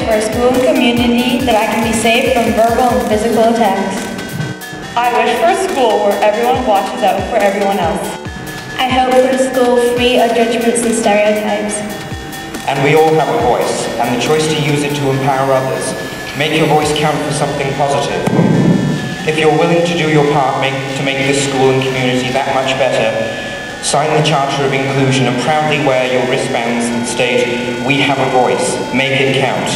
for a school and community that I can be safe from verbal and physical attacks. I wish for a school where everyone watches out for everyone else. I hope for a school free of judgments and stereotypes. And we all have a voice, and the choice to use it to empower others. Make your voice count for something positive. If you're willing to do your part to make this school and community that much better, sign the Charter of Inclusion and proudly wear your wristbands that state, "We have a voice, make it count."